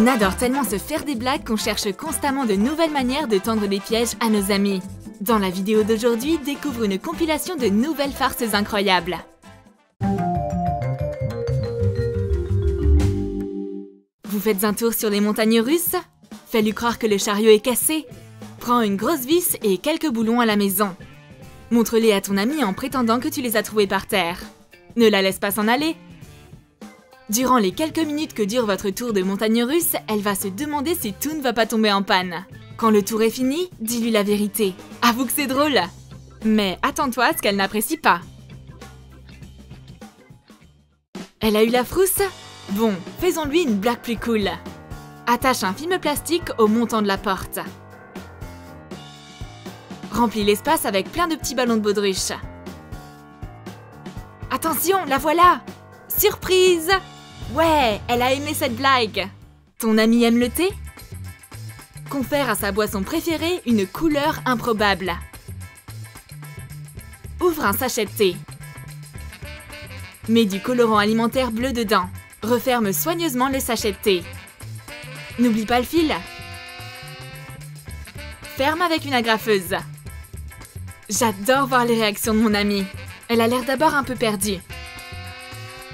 On adore tellement se faire des blagues qu'on cherche constamment de nouvelles manières de tendre des pièges à nos amis. Dans la vidéo d'aujourd'hui, découvre une compilation de nouvelles farces incroyables. Vous faites un tour sur les montagnes russes? Fais-lui croire que le chariot est cassé. Prends une grosse vis et quelques boulons à la maison. Montre-les à ton ami en prétendant que tu les as trouvés par terre. Ne la laisse pas s'en aller. Durant les quelques minutes que dure votre tour de montagne russe, elle va se demander si tout ne va pas tomber en panne. Quand le tour est fini, dis-lui la vérité. Avoue que c'est drôle. Mais attends-toi à ce qu'elle n'apprécie pas. Elle a eu la frousse? Bon, faisons-lui une blague plus cool. Attache un film plastique au montant de la porte. Remplis l'espace avec plein de petits ballons de baudruche. Attention, la voilà! Surprise! Ouais, elle a aimé cette blague. Ton ami aime le thé? Confère à sa boisson préférée une couleur improbable. Ouvre un sachet de thé. Mets du colorant alimentaire bleu dedans. Referme soigneusement le sachet de thé. N'oublie pas le fil. Ferme avec une agrafeuse. J'adore voir les réactions de mon amie. Elle a l'air d'abord un peu perdue.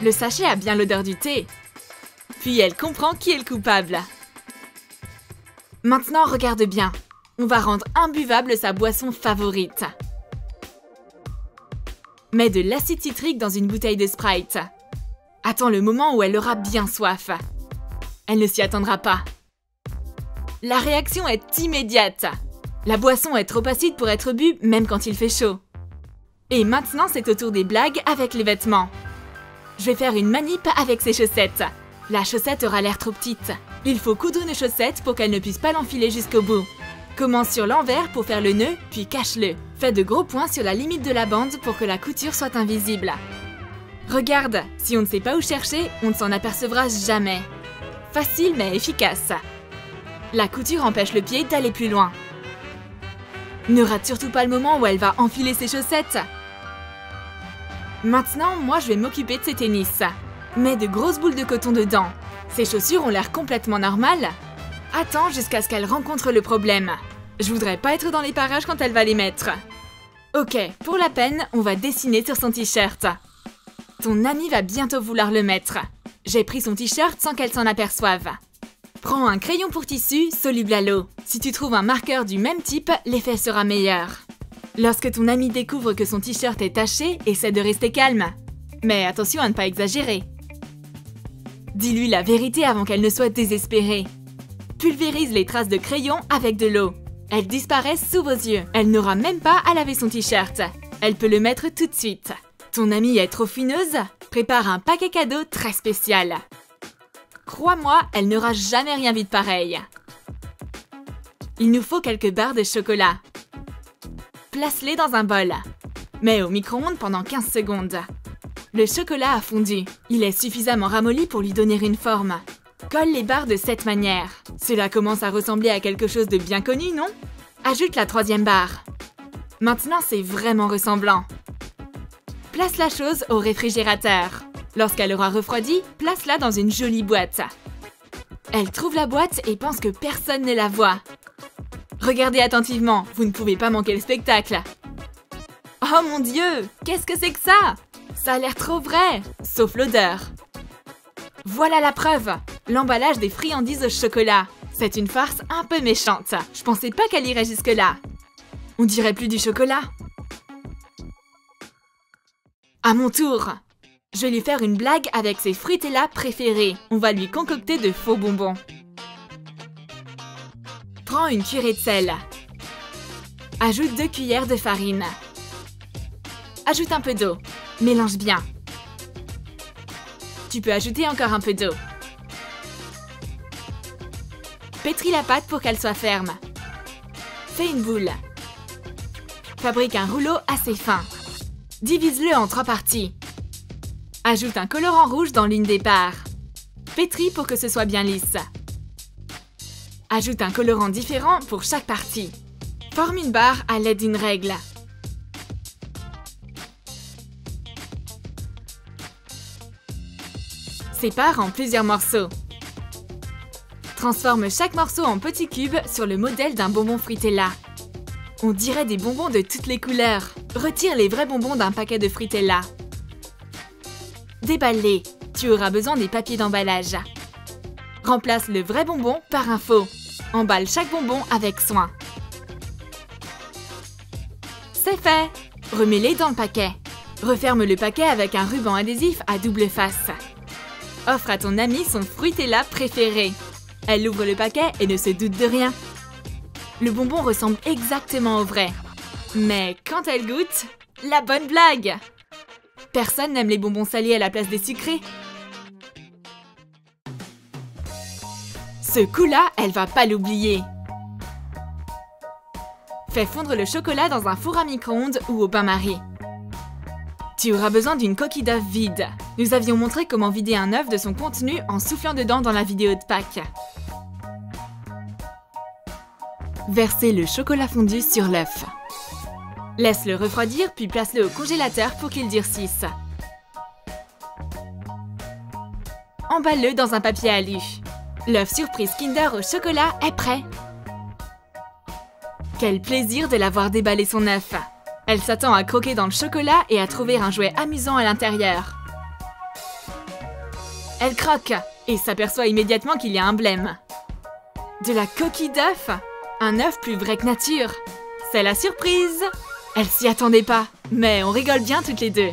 Le sachet a bien l'odeur du thé. Puis elle comprend qui est le coupable. Maintenant, regarde bien. On va rendre imbuvable sa boisson favorite. Mets de l'acide citrique dans une bouteille de Sprite. Attends le moment où elle aura bien soif. Elle ne s'y attendra pas. La réaction est immédiate. La boisson est trop acide pour être bue, même quand il fait chaud. Et maintenant, c'est au tour des blagues avec les vêtements. Je vais faire une manip avec ses chaussettes. La chaussette aura l'air trop petite. Il faut coudre une chaussette pour qu'elle ne puisse pas l'enfiler jusqu'au bout. Commence sur l'envers pour faire le nœud, puis cache-le. Fais de gros points sur la limite de la bande pour que la couture soit invisible. Regarde, si on ne sait pas où chercher, on ne s'en apercevra jamais. Facile mais efficace. La couture empêche le pied d'aller plus loin. Ne rate surtout pas le moment où elle va enfiler ses chaussettes. Maintenant, moi je vais m'occuper de ses tennis. Mets de grosses boules de coton dedans. Ses chaussures ont l'air complètement normales. Attends jusqu'à ce qu'elle rencontre le problème. Je voudrais pas être dans les parages quand elle va les mettre. Ok, pour la peine, on va dessiner sur son t-shirt. Ton ami va bientôt vouloir le mettre. J'ai pris son t-shirt sans qu'elle s'en aperçoive. Prends un crayon pour tissu soluble à l'eau. Si tu trouves un marqueur du même type, l'effet sera meilleur. Lorsque ton ami découvre que son t-shirt est taché, essaie de rester calme. Mais attention à ne pas exagérer. Dis-lui la vérité avant qu'elle ne soit désespérée. Pulvérise les traces de crayon avec de l'eau. Elles disparaissent sous vos yeux. Elle n'aura même pas à laver son t-shirt. Elle peut le mettre tout de suite. Ton amie est trop fineuse? Prépare un paquet cadeau très spécial. Crois-moi, elle n'aura jamais rien vu de pareil. Il nous faut quelques barres de chocolat. Place-les dans un bol. Mets au micro-ondes pendant 15 secondes. Le chocolat a fondu. Il est suffisamment ramolli pour lui donner une forme. Colle les barres de cette manière. Cela commence à ressembler à quelque chose de bien connu, non? Ajoute la troisième barre. Maintenant, c'est vraiment ressemblant. Place la chose au réfrigérateur. Lorsqu'elle aura refroidi, place-la dans une jolie boîte. Elle trouve la boîte et pense que personne ne la voit. Regardez attentivement, vous ne pouvez pas manquer le spectacle. Oh mon Dieu, qu'est-ce que c'est que ça? Ça a l'air trop vrai, sauf l'odeur. Voilà la preuve, l'emballage des friandises au chocolat. C'est une farce un peu méchante. Je pensais pas qu'elle irait jusque-là. On dirait plus du chocolat. À mon tour. Je vais lui faire une blague avec ses fruitella préférés. On va lui concocter de faux bonbons. Prends une cuillerée de sel. Ajoute 2 cuillères de farine. Ajoute un peu d'eau. Mélange bien. Tu peux ajouter encore un peu d'eau. Pétris la pâte pour qu'elle soit ferme. Fais une boule. Fabrique un rouleau assez fin. Divise-le en 3 parties. Ajoute un colorant rouge dans l'une des parts. Pétris pour que ce soit bien lisse. Ajoute un colorant différent pour chaque partie. Forme une barre à l'aide d'une règle. Sépare en plusieurs morceaux. Transforme chaque morceau en petits cubes sur le modèle d'un bonbon Fruitella. On dirait des bonbons de toutes les couleurs. Retire les vrais bonbons d'un paquet de Fruitella. Déballe-les. Tu auras besoin des papiers d'emballage. Remplace le vrai bonbon par un faux. Emballe chaque bonbon avec soin. C'est fait! Remets-les dans le paquet. Referme le paquet avec un ruban adhésif à double face. Offre à ton amie son Fruitella préféré. Elle ouvre le paquet et ne se doute de rien. Le bonbon ressemble exactement au vrai. Mais quand elle goûte, la bonne blague! Personne n'aime les bonbons salés à la place des sucrés. Ce coup-là, elle va pas l'oublier. Fais fondre le chocolat dans un four à micro-ondes ou au bain-marie. Tu auras besoin d'une coquille d'œuf vide. Nous avions montré comment vider un œuf de son contenu en soufflant dedans dans la vidéo de Pâques. Versez le chocolat fondu sur l'œuf. Laisse-le refroidir puis place-le au congélateur pour qu'il durcisse. Emballe-le dans un papier alu. L'œuf surprise Kinder au chocolat est prêt. Quel plaisir de l'avoir déballé son œuf! Elle s'attend à croquer dans le chocolat et à trouver un jouet amusant à l'intérieur. Elle croque et s'aperçoit immédiatement qu'il y a un blême. De la coquille d'œuf? Un œuf plus vrai que nature! C'est la surprise! Elle s'y attendait pas, mais on rigole bien toutes les deux.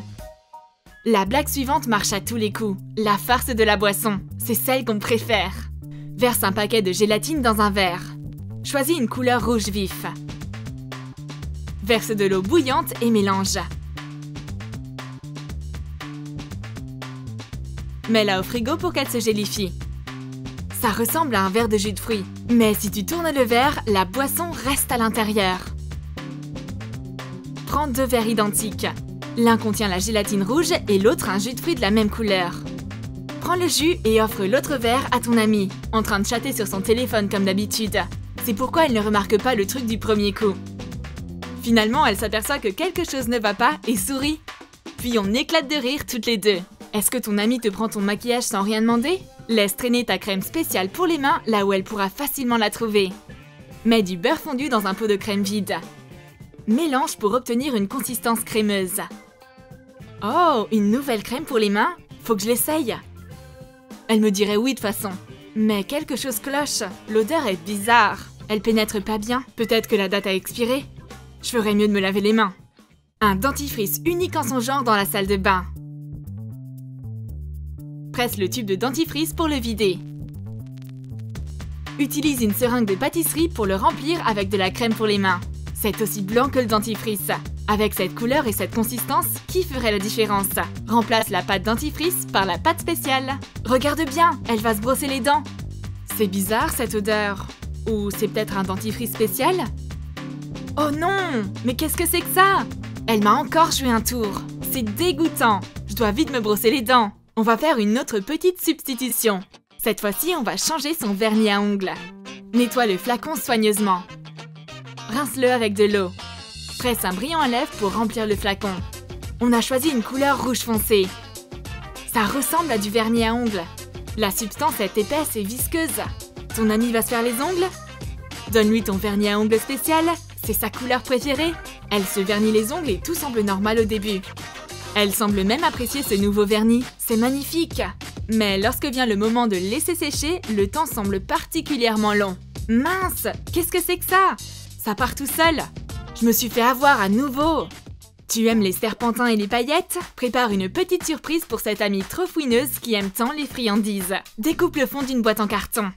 La blague suivante marche à tous les coups. La farce de la boisson, c'est celle qu'on préfère. Verse un paquet de gélatine dans un verre. Choisis une couleur rouge vif. Verse de l'eau bouillante et mélange. Mets-la au frigo pour qu'elle se gélifie. Ça ressemble à un verre de jus de fruits, mais si tu tournes le verre, la boisson reste à l'intérieur. Prends 2 verres identiques. L'un contient la gélatine rouge et l'autre un jus de fruits de la même couleur. Prends le jus et offre l'autre verre à ton amie, en train de chatter sur son téléphone comme d'habitude. C'est pourquoi elle ne remarque pas le truc du premier coup. Finalement, elle s'aperçoit que quelque chose ne va pas et sourit. Puis on éclate de rire toutes les deux. Est-ce que ton amie te prend ton maquillage sans rien demander? Laisse traîner ta crème spéciale pour les mains là où elle pourra facilement la trouver. Mets du beurre fondu dans un pot de crème vide. Mélange pour obtenir une consistance crémeuse. Oh, une nouvelle crème pour les mains? Faut que je l'essaye. Elle me dirait oui de façon. Mais quelque chose cloche. L'odeur est bizarre. Elle pénètre pas bien. Peut-être que la date a expiré. Je ferais mieux de me laver les mains. Un dentifrice unique en son genre dans la salle de bain. Presse le tube de dentifrice pour le vider. Utilise une seringue de pâtisserie pour le remplir avec de la crème pour les mains. C'est aussi blanc que le dentifrice. Avec cette couleur et cette consistance, qui ferait la différence? Remplace la pâte dentifrice par la pâte spéciale. Regarde bien, elle va se brosser les dents. C'est bizarre cette odeur. Ou c'est peut-être un dentifrice spécial? Oh non! Mais qu'est-ce que c'est que ça? Elle m'a encore joué un tour. C'est dégoûtant. Je dois vite me brosser les dents. On va faire une autre petite substitution. Cette fois-ci, on va changer son vernis à ongles. Nettoie le flacon soigneusement. Rince-le avec de l'eau. Presse un brillant à lèvres pour remplir le flacon. On a choisi une couleur rouge foncé. Ça ressemble à du vernis à ongles. La substance est épaisse et visqueuse. Ton ami va se faire les ongles? Donne-lui ton vernis à ongles spécial. C'est sa couleur préférée. Elle se vernit les ongles et tout semble normal au début. Elle semble même apprécier ce nouveau vernis. C'est magnifique. Mais lorsque vient le moment de laisser sécher, le temps semble particulièrement long. Mince! Qu'est-ce que c'est que ça? Ça part tout seul. Je me suis fait avoir à nouveau. Tu aimes les serpentins et les paillettes? Prépare une petite surprise pour cette amie trop fouineuse qui aime tant les friandises. Découpe le fond d'une boîte en carton.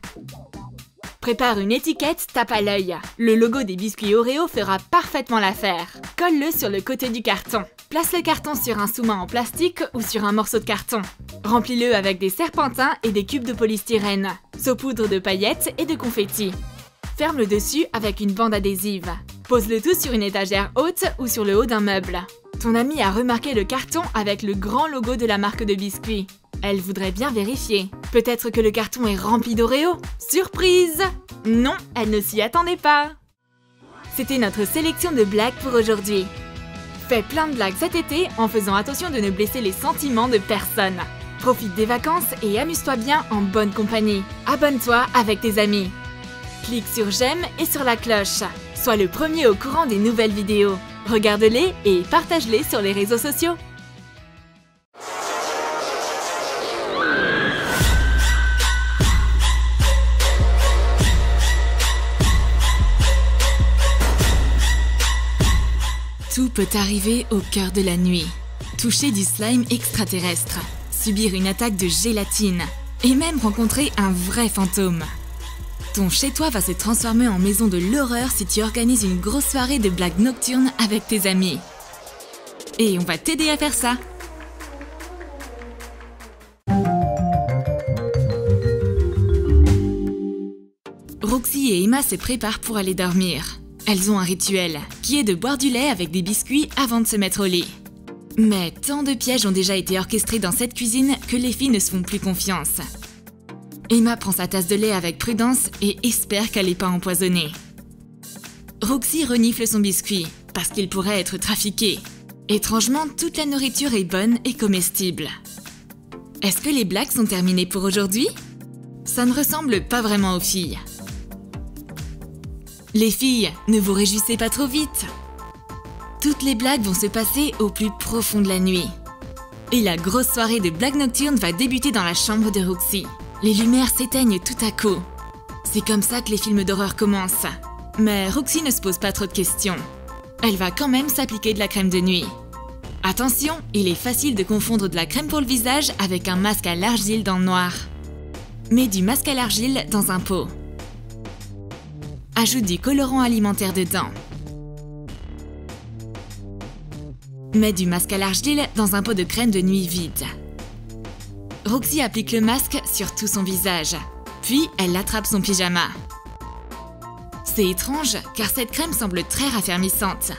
Prépare une étiquette tape à l'œil. Le logo des biscuits Oreo fera parfaitement l'affaire. Colle-le sur le côté du carton. Place le carton sur un sous-main en plastique ou sur un morceau de carton. Remplis-le avec des serpentins et des cubes de polystyrène. Saupoudre de paillettes et de confettis. Ferme le dessus avec une bande adhésive. Pose le tout sur une étagère haute ou sur le haut d'un meuble. Ton amie a remarqué le carton avec le grand logo de la marque de biscuits. Elle voudrait bien vérifier. Peut-être que le carton est rempli d'Oreo. Surprise! Non, elle ne s'y attendait pas. C'était notre sélection de blagues pour aujourd'hui. Fais plein de blagues cet été en faisant attention de ne blesser les sentiments de personne. Profite des vacances et amuse-toi bien en bonne compagnie. Abonne-toi avec tes amis. Clique sur j'aime et sur la cloche. Sois le premier au courant des nouvelles vidéos. Regarde-les et partage-les sur les réseaux sociaux. Tout peut arriver au cœur de la nuit. Toucher du slime extraterrestre, subir une attaque de gélatine et même rencontrer un vrai fantôme. Ton chez-toi va se transformer en maison de l'horreur si tu organises une grosse soirée de blagues nocturnes avec tes amis. Et on va t'aider à faire ça. Roxy et Emma se préparent pour aller dormir. Elles ont un rituel, qui est de boire du lait avec des biscuits avant de se mettre au lit. Mais tant de pièges ont déjà été orchestrés dans cette cuisine que les filles ne se font plus confiance. Emma prend sa tasse de lait avec prudence et espère qu'elle n'est pas empoisonnée. Roxy renifle son biscuit, parce qu'il pourrait être trafiqué. Étrangement, toute la nourriture est bonne et comestible. Est-ce que les blagues sont terminées pour aujourd'hui? Ça ne ressemble pas vraiment aux filles. Les filles, ne vous réjouissez pas trop vite. Toutes les blagues vont se passer au plus profond de la nuit. Et la grosse soirée de blagues nocturnes va débuter dans la chambre de Roxy. Les lumières s'éteignent tout à coup. C'est comme ça que les films d'horreur commencent. Mais Roxy ne se pose pas trop de questions. Elle va quand même s'appliquer de la crème de nuit. Attention, il est facile de confondre de la crème pour le visage avec un masque à l'argile dans le noir. Mets du masque à l'argile dans un pot. Ajoute du colorant alimentaire dedans. Mets du masque à l'argile dans un pot de crème de nuit vide. Roxy applique le masque sur tout son visage, puis elle attrape son pyjama. C'est étrange car cette crème semble très raffermissante.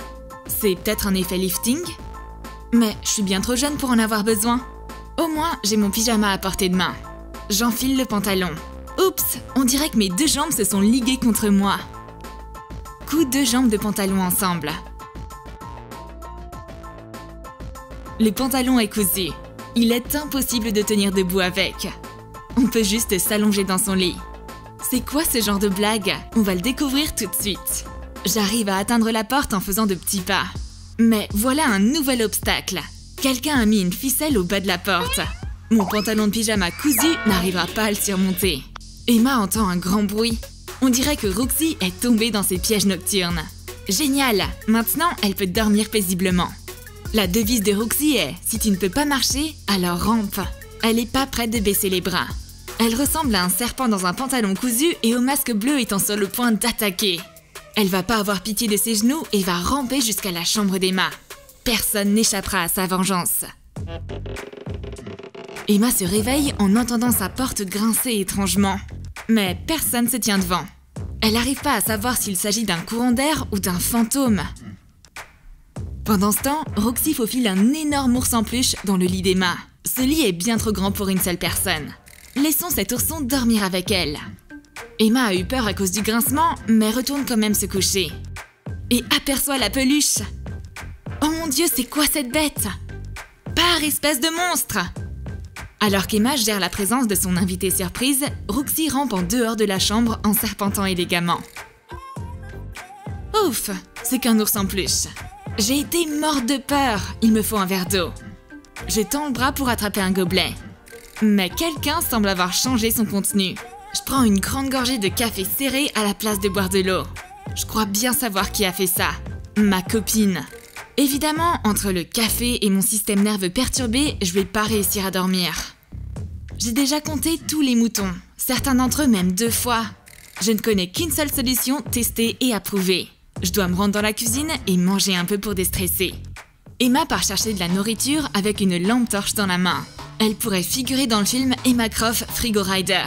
C'est peut-être un effet lifting? Mais je suis bien trop jeune pour en avoir besoin. Au moins, j'ai mon pyjama à portée de main. J'enfile le pantalon. Oups, on dirait que mes deux jambes se sont liguées contre moi. Couds deux jambes de pantalon ensemble. Le pantalon est cousu. Il est impossible de tenir debout avec. On peut juste s'allonger dans son lit. C'est quoi ce genre de blague? On va le découvrir tout de suite. J'arrive à atteindre la porte en faisant de petits pas. Mais voilà un nouvel obstacle. Quelqu'un a mis une ficelle au bas de la porte. Mon pantalon de pyjama cousu n'arrivera pas à le surmonter. Emma entend un grand bruit. On dirait que Roxy est tombée dans ses pièges nocturnes. Génial! Maintenant, elle peut dormir paisiblement. La devise de Roxy est « Si tu ne peux pas marcher, alors rampe ». Elle n'est pas prête de baisser les bras. Elle ressemble à un serpent dans un pantalon cousu et au masque bleu étant sur le point d'attaquer. Elle va pas avoir pitié de ses genoux et va ramper jusqu'à la chambre d'Emma. Personne n'échappera à sa vengeance. Emma se réveille en entendant sa porte grincer étrangement. Mais personne se tient devant. Elle n'arrive pas à savoir s'il s'agit d'un courant d'air ou d'un fantôme. Pendant ce temps, Roxy faufile un énorme ours en peluche dans le lit d'Emma. Ce lit est bien trop grand pour une seule personne. Laissons cet ourson dormir avec elle. Emma a eu peur à cause du grincement, mais retourne quand même se coucher. Et aperçoit la peluche. Oh mon Dieu, c'est quoi cette bête? Pars, espèce de monstre! Alors qu'Emma gère la présence de son invité surprise, Roxy rampe en dehors de la chambre en serpentant élégamment. Ouf, c'est qu'un ours en peluche. J'ai été morte de peur, il me faut un verre d'eau. Je tends le bras pour attraper un gobelet. Mais quelqu'un semble avoir changé son contenu. Je prends une grande gorgée de café serré à la place de boire de l'eau. Je crois bien savoir qui a fait ça. Ma copine. Évidemment, entre le café et mon système nerveux perturbé, je vais pas réussir à dormir. J'ai déjà compté tous les moutons, certains d'entre eux même 2 fois. Je ne connais qu'une seule solution testée et approuvée. Je dois me rendre dans la cuisine et manger un peu pour déstresser. Emma part chercher de la nourriture avec une lampe torche dans la main. Elle pourrait figurer dans le film Emma Croft Frigo Rider.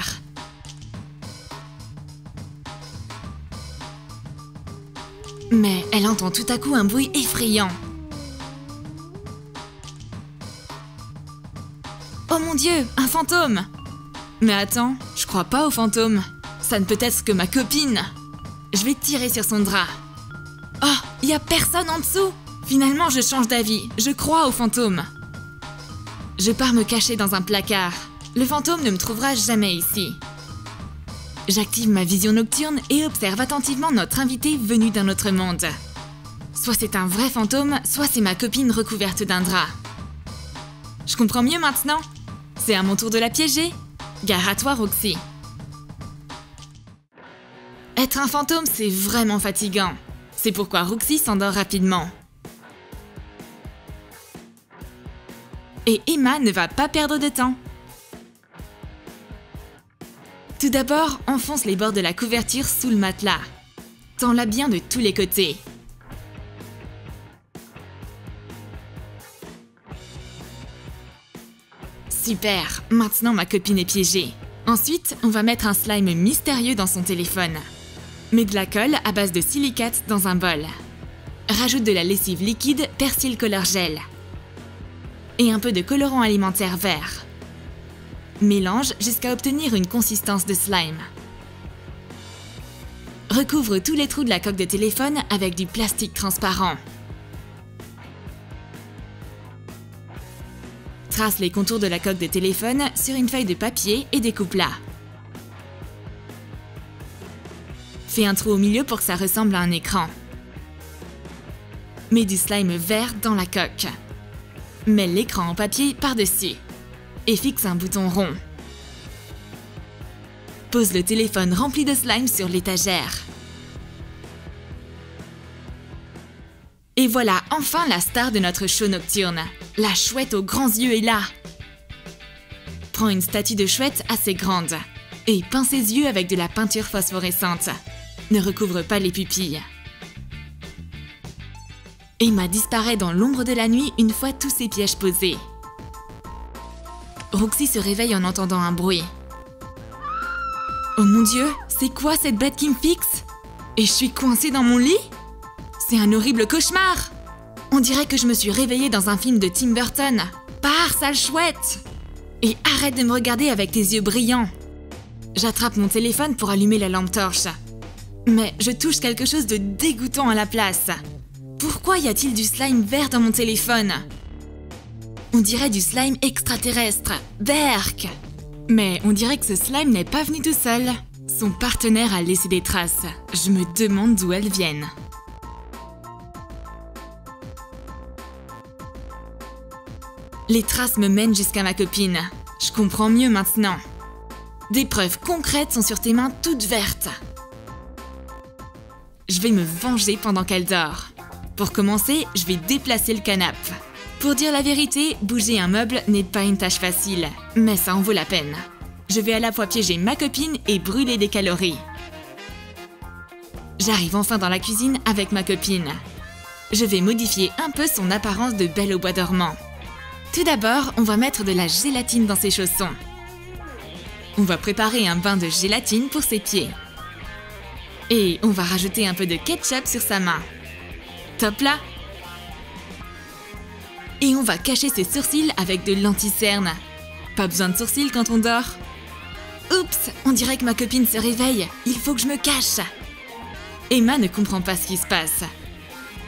Mais elle entend tout à coup un bruit effrayant. Oh mon Dieu, un fantôme! Mais attends, je crois pas aux fantômes. Ça ne peut être que ma copine. Je vais tirer sur son drap. Oh, y a personne en dessous! Finalement, je change d'avis. Je crois aux fantômes. Je pars me cacher dans un placard. Le fantôme ne me trouvera jamais ici. J'active ma vision nocturne et observe attentivement notre invité venu d'un autre monde. Soit c'est un vrai fantôme, soit c'est ma copine recouverte d'un drap. Je comprends mieux maintenant. C'est à mon tour de la piéger. Gare à toi, Roxy. Être un fantôme, c'est vraiment fatigant. C'est pourquoi Roxy s'endort rapidement. Et Emma ne va pas perdre de temps. Tout d'abord, enfonce les bords de la couverture sous le matelas. Tends-la bien de tous les côtés. Super, maintenant ma copine est piégée. Ensuite, on va mettre un slime mystérieux dans son téléphone. Mets de la colle à base de silicate dans un bol. Rajoute de la lessive liquide Persil Color Gel. Et un peu de colorant alimentaire vert. Mélange jusqu'à obtenir une consistance de slime. Recouvre tous les trous de la coque de téléphone avec du plastique transparent. Trace les contours de la coque de téléphone sur une feuille de papier et découpe-la. Fais un trou au milieu pour que ça ressemble à un écran. Mets du slime vert dans la coque. Mets l'écran en papier par-dessus. Et fixe un bouton rond. Pose le téléphone rempli de slime sur l'étagère. Et voilà enfin la star de notre show nocturne. La chouette aux grands yeux est là. Prends une statue de chouette assez grande et peins ses yeux avec de la peinture phosphorescente. Ne recouvre pas les pupilles. Emma disparaît dans l'ombre de la nuit une fois tous ses pièges posés. Roxy se réveille en entendant un bruit. Oh mon Dieu, c'est quoi cette bête qui me fixe? Et je suis coincée dans mon lit? C'est un horrible cauchemar! On dirait que je me suis réveillée dans un film de Tim Burton. Pars, sale chouette! Et arrête de me regarder avec tes yeux brillants. J'attrape mon téléphone pour allumer la lampe torche. Mais je touche quelque chose de dégoûtant à la place. Pourquoi y a-t-il du slime vert dans mon téléphone? On dirait du slime extraterrestre. Berk! Mais on dirait que ce slime n'est pas venu tout seul. Son partenaire a laissé des traces. Je me demande d'où elles viennent. Les traces me mènent jusqu'à ma copine. Je comprends mieux maintenant. Des preuves concrètes sont sur tes mains toutes vertes. Je vais me venger pendant qu'elle dort. Pour commencer, je vais déplacer le canapé. Pour dire la vérité, bouger un meuble n'est pas une tâche facile, mais ça en vaut la peine. Je vais à la fois piéger ma copine et brûler des calories. J'arrive enfin dans la cuisine avec ma copine. Je vais modifier un peu son apparence de belle au bois dormant. Tout d'abord, on va mettre de la gélatine dans ses chaussons. On va préparer un bain de gélatine pour ses pieds. Et on va rajouter un peu de ketchup sur sa main. Top là! Et on va cacher ses sourcils avec de l'anti-cerne. Pas besoin de sourcils quand on dort. Oups, on dirait que ma copine se réveille. Il faut que je me cache. Emma ne comprend pas ce qui se passe.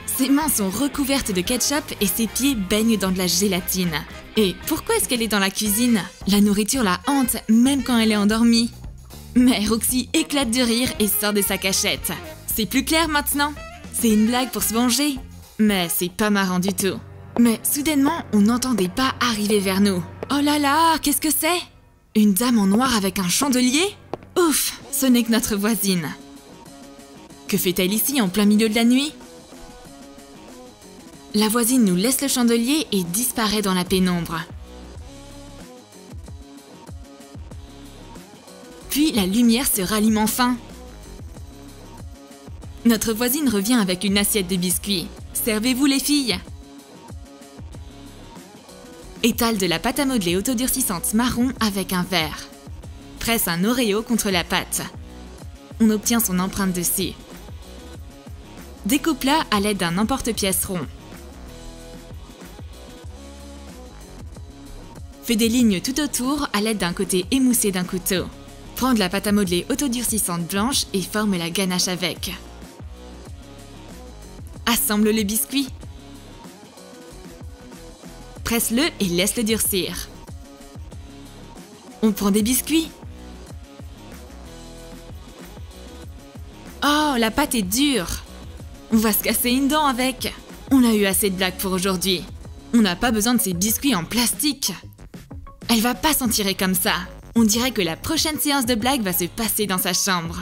Ses mains sont recouvertes de ketchup et ses pieds baignent dans de la gélatine. Et pourquoi est-ce qu'elle est dans la cuisine? La nourriture la hante, même quand elle est endormie. Mais Roxy éclate de rire et sort de sa cachette. C'est plus clair maintenant? C'est une blague pour se venger? Mais c'est pas marrant du tout. Mais soudainement, on n'entend des pas arriver vers nous. Oh là là, qu'est-ce que c'est? Une dame en noir avec un chandelier? Ouf, ce n'est que notre voisine. Que fait-elle ici en plein milieu de la nuit? La voisine nous laisse le chandelier et disparaît dans la pénombre. Puis la lumière se rallume enfin. Notre voisine revient avec une assiette de biscuits. Servez-vous les filles! Étale de la pâte à modeler autodurcissante marron avec un verre. Presse un Oreo contre la pâte. On obtient son empreinte dessus. Découpe-la à l'aide d'un emporte-pièce rond. Fais des lignes tout autour à l'aide d'un côté émoussé d'un couteau. Prends de la pâte à modeler autodurcissante blanche et forme la ganache avec. Assemble les biscuits. presse-le et laisse-le durcir. On prend des biscuits. Oh, la pâte est dure. On va se casser une dent avec. On a eu assez de blagues pour aujourd'hui. On n'a pas besoin de ces biscuits en plastique. Elle va pas s'en tirer comme ça. On dirait que la prochaine séance de blagues va se passer dans sa chambre.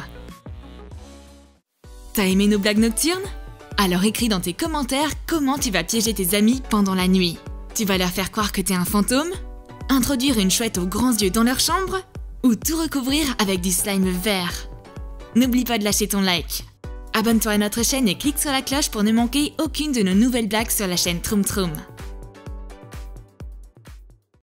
T'as aimé nos blagues nocturnes? Alors écris dans tes commentaires comment tu vas piéger tes amis pendant la nuit. Tu vas leur faire croire que t'es un fantôme? Introduire une chouette aux grands yeux dans leur chambre? Ou tout recouvrir avec du slime vert? N'oublie pas de lâcher ton like. Abonne-toi à notre chaîne et clique sur la cloche pour ne manquer aucune de nos nouvelles blagues sur la chaîne Troom Troom.